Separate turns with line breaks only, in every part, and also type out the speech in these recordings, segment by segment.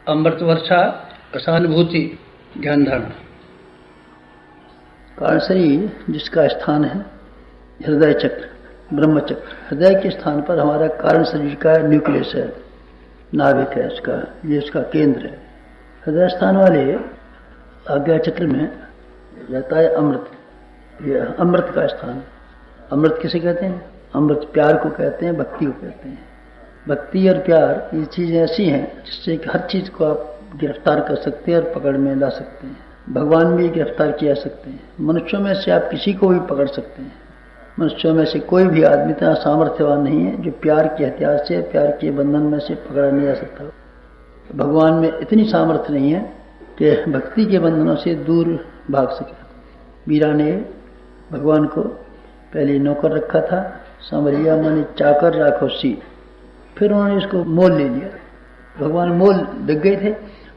अमृत वर्षा रसानुभूति ध्यान धारणा।
कारण शरीर जिसका स्थान है हृदय चक्र, ब्रह्म चक्र, हृदय के स्थान पर हमारा कारण शरीर का न्यूक्लियस है, नाभिक है इसका, ये इसका केंद्र है। हृदय स्थान वाले आज्ञा चक्र में रहता है अमृत, ये अमृत का स्थान। अमृत किसे कहते हैं? अमृत प्यार को कहते हैं, भक्ति को कहते हैं। भक्ति और प्यार ये चीज़ें ऐसी हैं जिससे कि हर चीज़ को आप गिरफ्तार कर सकते हैं और पकड़ में ला सकते हैं। भगवान भी गिरफ्तार किया सकते हैं। मनुष्यों में से आप किसी को भी पकड़ सकते हैं। मनुष्यों में से कोई भी आदमी इतना सामर्थ्यवान नहीं है जो प्यार के हथियार से, प्यार के बंधन में से पकड़ा नहीं जा सकता। भगवान में इतनी सामर्थ्य नहीं है कि भक्ति के बंधनों से दूर भाग सके। मीरा ने भगवान को पहले नौकर रखा था, सांवरिया माने चाकर राखो सी, फिर उन्होंने इसको मोल ले लिया। भगवान मोल बिक गए थे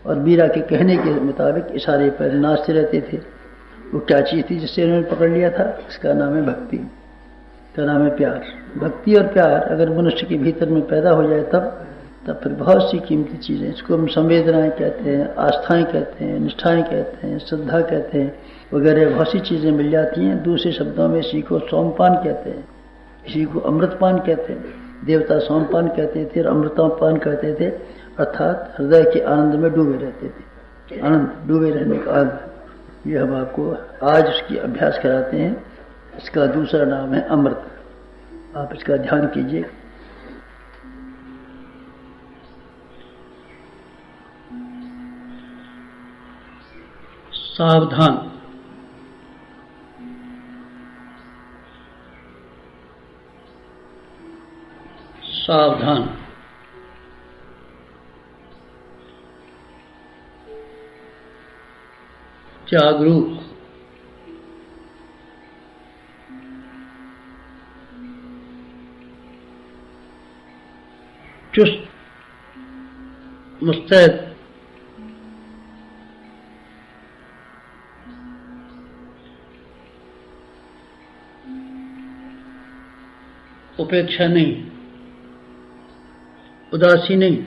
और मीरा के कहने के मुताबिक इशारे पर नाचते रहते थे। वो क्या चीज़ थी जिससे उन्होंने पकड़ लिया था? इसका नाम है भक्ति, इसका नाम है प्यार। भक्ति और प्यार अगर मनुष्य के भीतर में पैदा हो जाए तब फिर बहुत सी कीमती चीज़ें, इसको हम संवेदनाएं कहते हैं, आस्थाएं कहते हैं, निष्ठाएं कहते हैं, श्रद्धा कहते हैं, वगैरह बहुत सी चीज़ें मिल जाती हैं। दूसरे शब्दों में इसी को सोमपान कहते हैं, इसी को अमृतपान कहते हैं। देवता सोमपान कहते थे और अमृतपान कहते थे, अर्थात हृदय के आनंद में डूबे रहते थे। आनंद, डूबे रहने का आनंद, ये हम आपको आज उसकी अभ्यास कराते हैं। इसका दूसरा नाम है अमृत। आप इसका ध्यान कीजिए।
सावधान। सावधान, जागरूक, चुस्त, मुस्तैद, उपेक्षा नहीं, उदासी नहीं,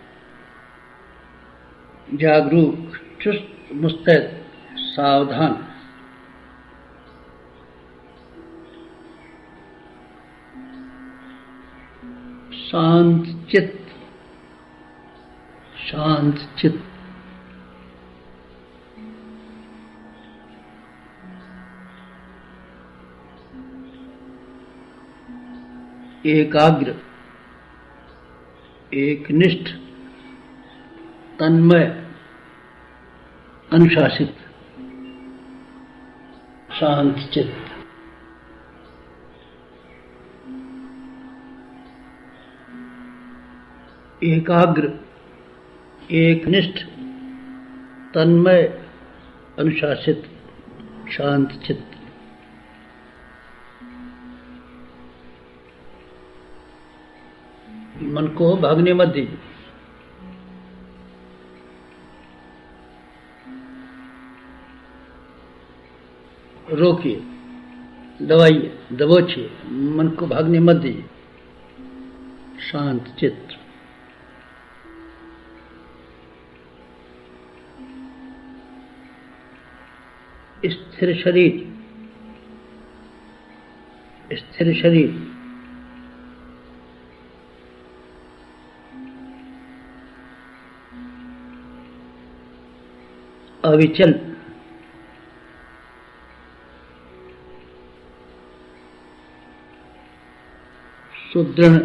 जागरूक, चुस्त, मुस्तैद, सावधान। शांत चित्त, शांत चित्त, एकाग्र, एकनिष्ठ, तन्मय, अनुशासित, शांत चित्त। एकाग्र, एकनिष्ठ, तन्मय, अनुशासित, शांत चित्त। मन को भागने मत दीजिए। रोकिए, दबाइए, दबोचिए, मन को भागने मत दीजिए। शांत चित्त। स्थिर शरीर, स्थिर शरीर, अविचल, सुदृढ़,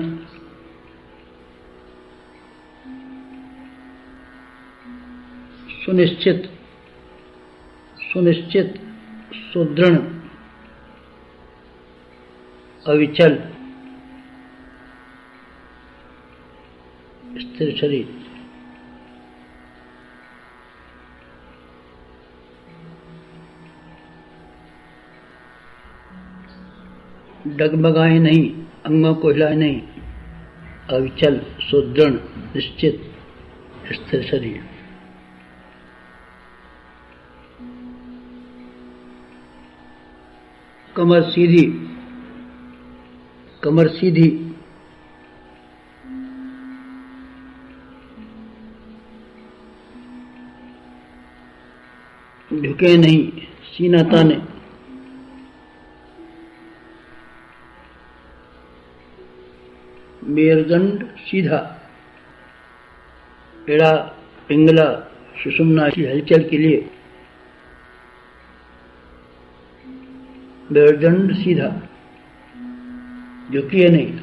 सुनिश्चित, सुनिश्चित, सुदृढ़, अविचल, स्थिर शरीर। डगमगाए नहीं, अंगों को हिलाए नहीं, अविचल, सुदृढ़, निश्चित, स्थिर शरीर। कमर सीधी, कमर सीधी,
झुके नहीं सीना ताने, मेरुदंड सीधा, एड़ा पिंगला सुषुम्ना की हलचल के लिए, मेरुदंड सीधा, झुकिए नहीं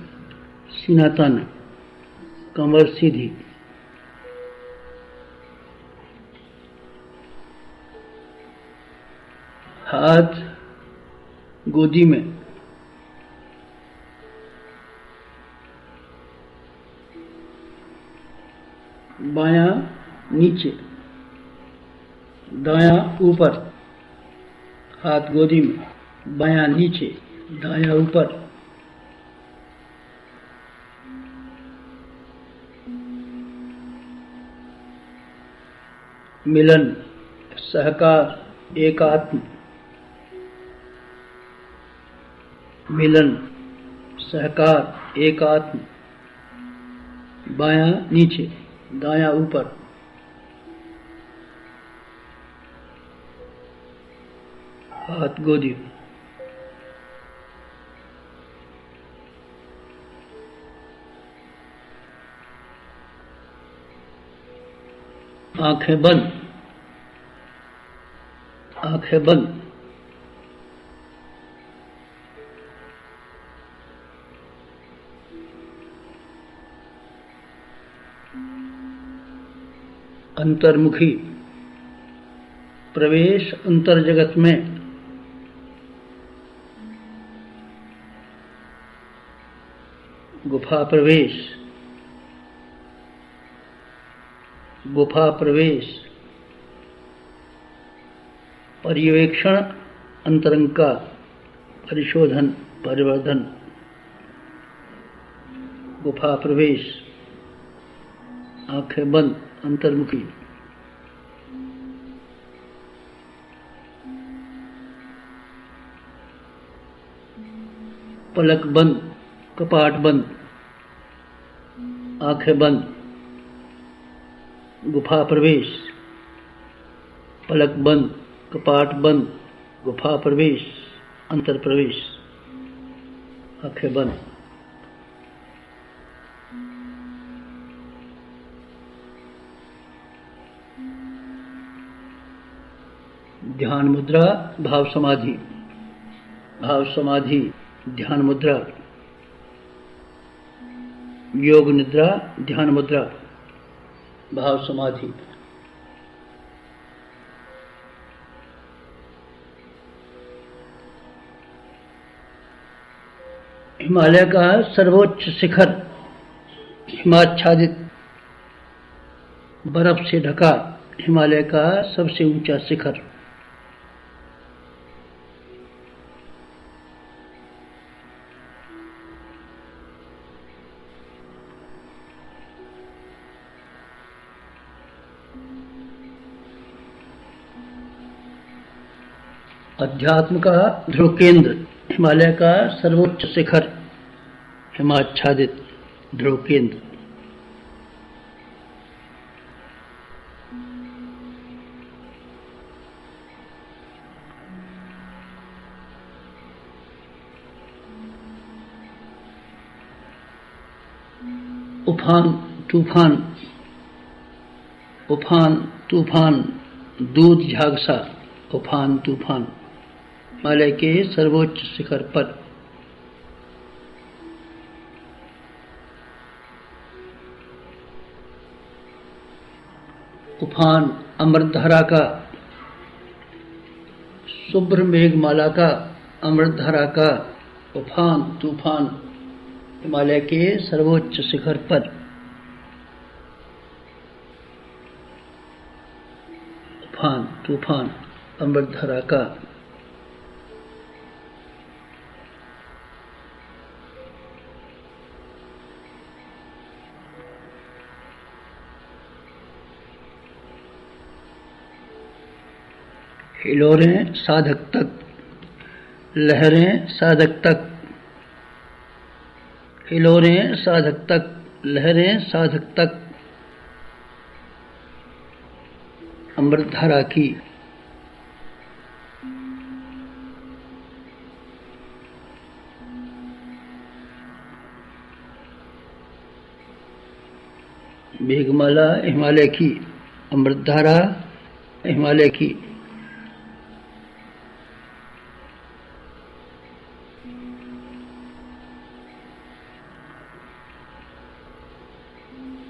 सीना ताने, कमर सीधी, हाथ गोदी में, बायां नीचे, दायां ऊपर, हाथ गोदी में, बायां नीचे, दायां ऊपर, मिलन सहकार एकात्म, मिलन सहकार एकात्म, बायां नीचे, दायां ऊपर, हाथ गोदी, आंखें बंद, आंखें बंद, अंतर्मुखी, प्रवेश अंतर जगत में, गुफा प्रवेश, गुफा प्रवेश, पर्यवेक्षण अंतरंग का, परिशोधन परिवर्धन, गुफा प्रवेश, आंखें बंद अंतर्मुखी, पलक बंद कपाट बंद, आंखें बंद, गुफा प्रवेश, पलक बंद कपाट बंद, गुफा प्रवेश, अंतर प्रवेश, आंखें बंद। ध्यान मुद्रा भाव समाधि, भाव समाधि ध्यान मुद्रा, योग निद्रा ध्यान मुद्रा, भाव समाधि। हिमालय का सर्वोच्च शिखर, हिमाच्छादित बर्फ से ढका हिमालय का सबसे ऊंचा शिखर, अध्यात्म का ध्रुव केंद्र, हिमालय का सर्वोच्च शिखर, हिमाच्छादित ध्रुव केंद्र। उफान तूफान, उफान तूफान, दूध झागसा, उफान तूफान, हिमालय के सर्वोच्च शिखर पर। उफान अमृतधारा का, शुभ्र मेघमाला का, अमृतधारा का उफान तूफान, हिमालय के सर्वोच्च शिखर पर। उफान तूफान अमृतधारा का। हिलोरें साधक तक, लहरें साधक तक, हिलोरें साधक तक, लहरें साधक तक, अमृतधारा की मेघमाला हिमालय की, अमृतधारा हिमालय की।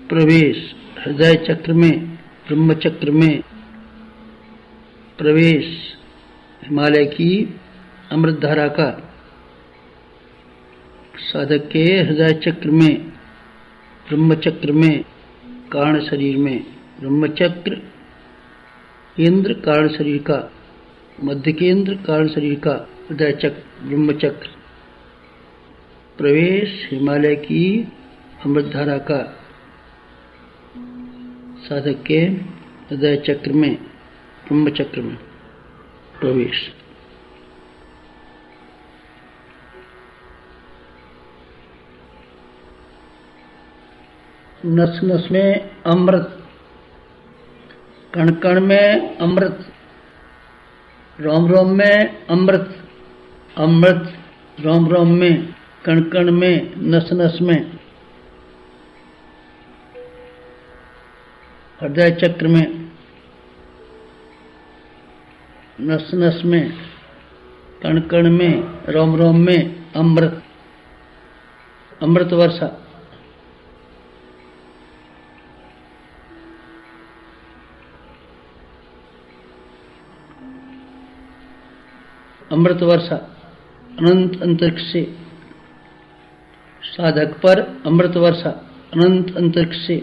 प्रवेश हृदय चक्र में, ब्रह्म चक्र में प्रवेश हिमालय की अमृतधारा का। साधक के हृदय चक्र में, ब्रह्म चक्र में, कारण शरीर में। ब्रह्म चक्र केंद्र कारण शरीर का, मध्य केंद्र कारण शरीर का हृदय चक्र ब्रह्म चक्र। प्रवेश हिमालय की अमृतधारा का साधक के हृदय चक्र में, ब्रह्म चक्र में प्रवेश। नस नस में अमृत, कण कण में अमृत, रोम रोम में अमृत, अमृत रोम रोम में, कण कण में, नस नस में। हृदय चक्र में, नस नस में, कण कण में, रोम रोम में अमृत, अमृत वर्षा। अमृत वर्षा अनंत अंतरिक्ष से, साधक पर अमृत वर्षा अनंत अंतरिक्ष से।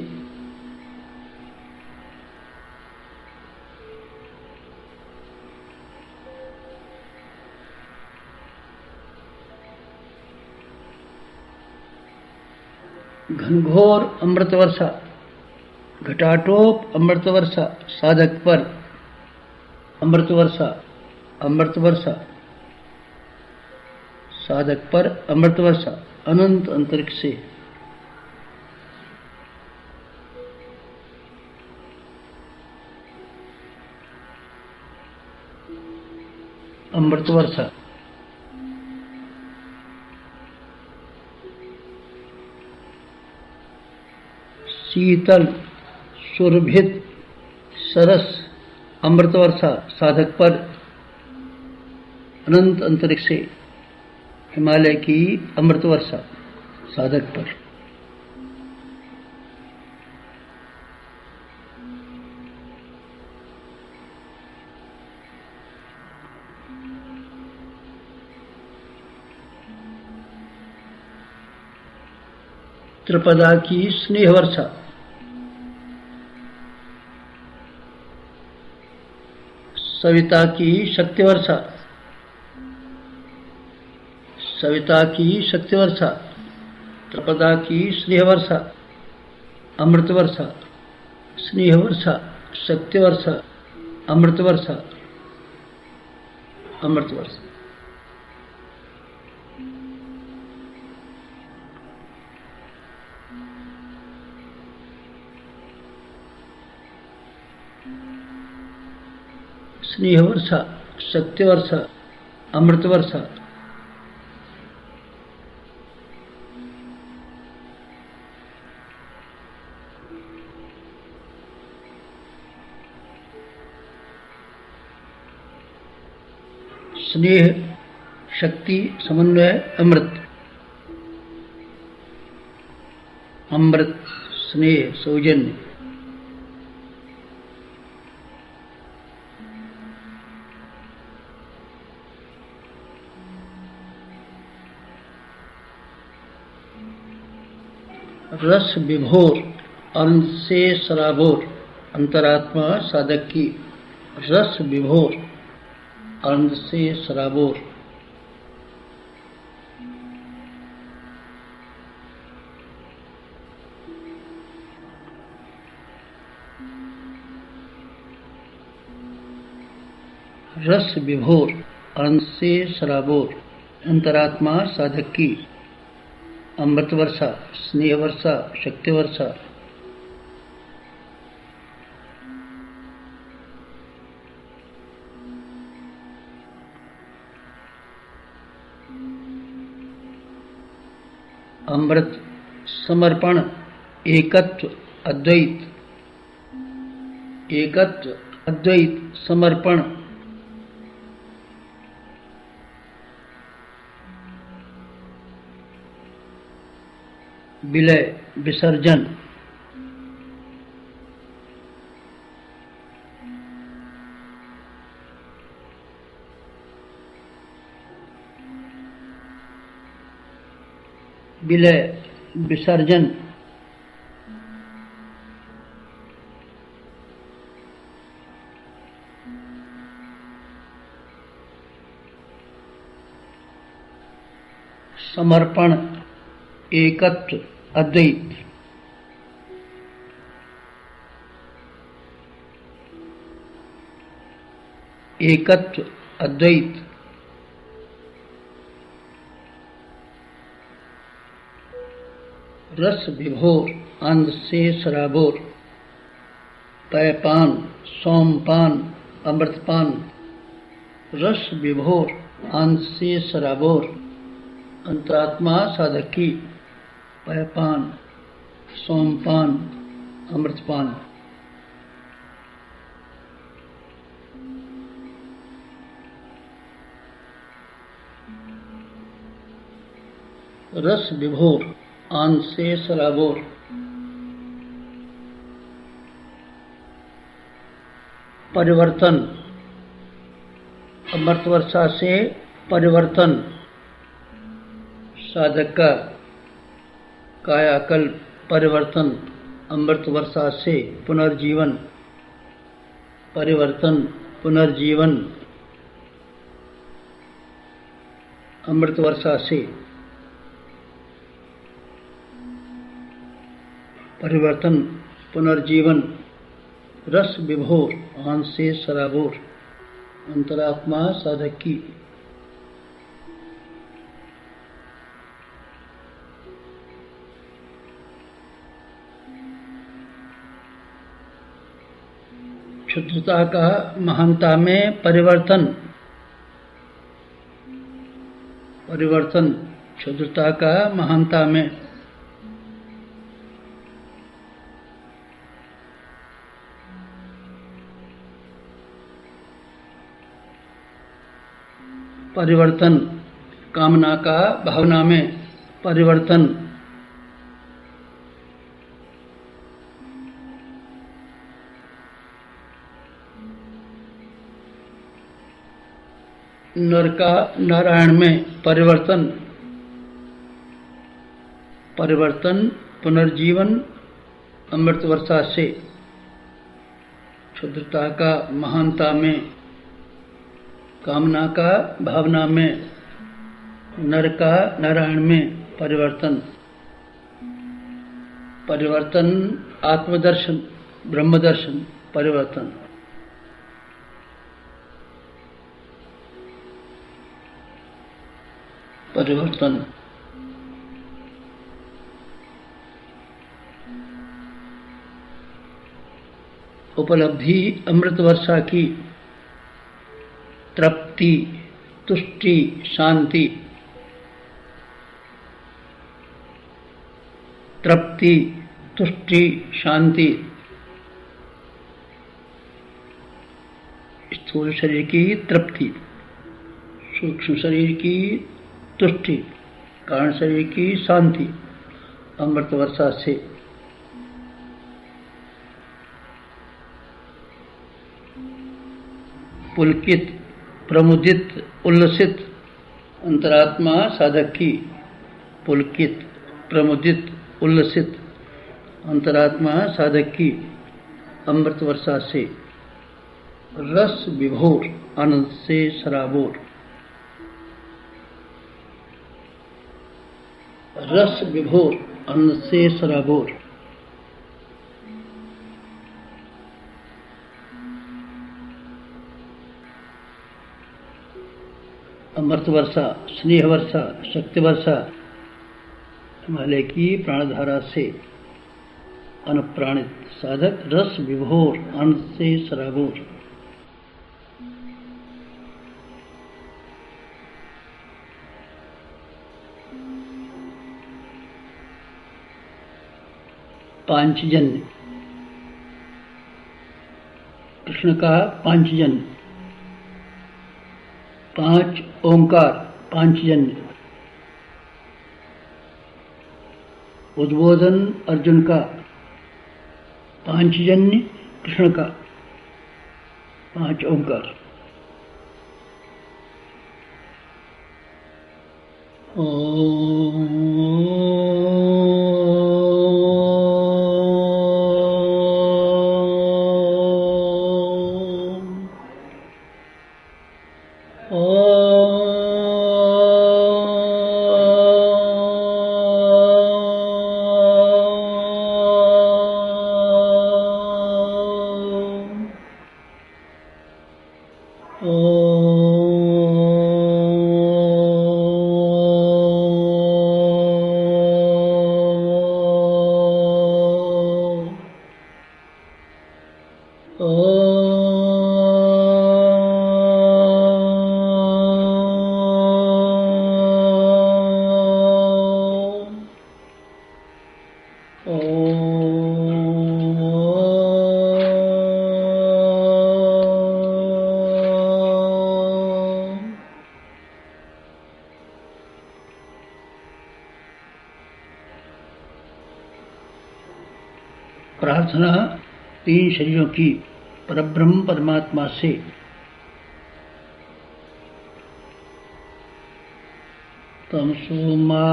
घनघोर अमृत वर्षा, घटाटोप अमृत वर्षा साधक पर अमृत वर्षा, अमृत वर्षा साधक पर अमृत वर्षा अनंत अंतरिक्ष से। अमृत वर्षा शीतल सुरभित सरस अमृत वर्षा साधक पर अनंत अंतरिक्ष से। हिमालय की अमृत वर्षा साधक पर। त्रिपदा की स्नेह वर्षा, सविता की शक्ति वर्षा, सविता की शक्ति वर्षा, त्रिपदा की स्नेह वर्षा, अमृत वर्षा, स्नेह वर्षा, शक्ति वर्षा, अमृत वर्षा, अमृत वर्षा। स्नेह वर्षा, शक्ति वर्षा, अमृत वर्षा। स्नेह शक्ति समन्वय अमृत, अमृत स्नेह सौजन्य। रस विभोर अनंत से सराबोर, अंतरात्मा साधक की रस विभोर अनंत से सराबोर। रस विभोर अनंत से सराबोर, अंतरात्मा साधक की अमृत वर्षा, स्नेह वर्षा, शक्ति वर्षा। अमृत समर्पण, एकत्व,
अद्वैत, एकत्व, अद्वैत, समर्पण, विलय, विसर्जन, विलय, विसर्जन, समर्पण, एकत्व, अद्वैत, एकत्व, अद्वैत, रस विभोर, आनंद से सराबोर, पैपान, सोमपान, अमृतपान, रस विभोर, आनंद से सराबोर, अंतरात्मा साधक की, पैपान, सोमपान, अमृतपान। रस विभोर, आनंद से सराबोर, परिवर्तन, अमृत वर्षा से परिवर्तन, साधक का कायाकल्प परिवर्तन, अमृत वर्षा से पुनर्जीवन, परिवर्तन, पुनर्जीवन, अमृत वर्षा से परिवर्तन, पुनर्जीवन, रस विभोर, आनंद से सराबोर, अंतरात्मा साधक की। क्षुद्रता का महानता में परिवर्तन, परिवर्तन, क्षुद्रता का महानता में, परिवर्तन, कामना का भावना में परिवर्तन, नर का नारायण में परिवर्तन, परिवर्तन, पुनर्जीवन, अमृत वर्षा से क्षुद्रता का महानता में, कामना का भावना में, नर का नारायण में परिवर्तन, परिवर्तन, आत्मदर्शन, ब्रह्मदर्शन, परिवर्तन, परिवर्तन, उपलब्धि अमृत वर्षा की, तृप्ति, तुष्टि, शांति, तृप्ति, तुष्टि, शांति, स्थूल शरीर की तृप्ति, सूक्ष्म शरीर की तुष्टि, कारण शरीर की शांति, अमृत वर्षा से पुलकित, प्रमुदित, उल्लसित, अंतरात्मा साधक की, पुलकित, प्रमुदित, उल्लसित, अंतरात्मा साधक की, अमृत वर्षा से रस विभोर, आनंद से सराबोर, रस विभोर, आनंद से सराबोर, अमृत वर्षा, स्नेह वर्षा, शक्ति वर्षा, हिमालय की प्राणधारा से अनुप्राणित साधक रस विभोर, आनंद से सराबोर, पांचजन्य, कृष्ण का पांचजन्य, 5 ओंकार पांचजन्य। उद्बोधन अर्जुन का पांचजन्य, कृष्ण का 5 ओंकार। प्रार्थना 3 शरीरों की परब्रह्म परमात्मा से। तमसो मा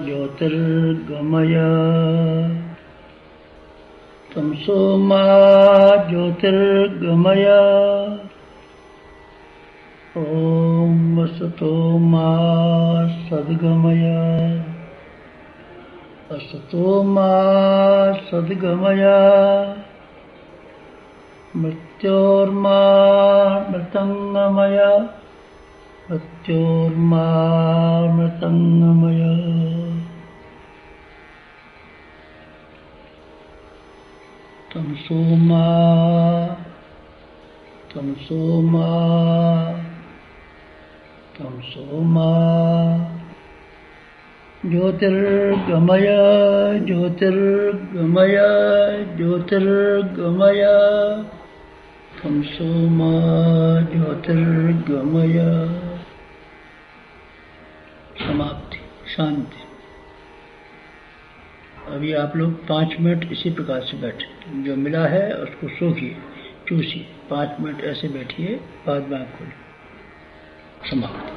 ज्योतिर्गमय, तमसो मा ज्योतिर्गमय, ओम वसतो मा सद्गमय, असतो मा सद्गमय, मृत्योर्मा मृतंगमय, मृत्योर्मा मृतंगमय। तमसो मा, तमसो मा, तमसो मा ज्योतिर्गमय, ज्योतिर्गमय, ज्योतिर्गमय, तमसो मा ज्योतिर्गमय। समाप्ति, शांति। अभी आप लोग 5 मिनट इसी प्रकार से बैठे, जो मिला है उसको सूखिए, चूसिए। 5 मिनट ऐसे बैठिए, बाद में आप खोलिए। समाप्त।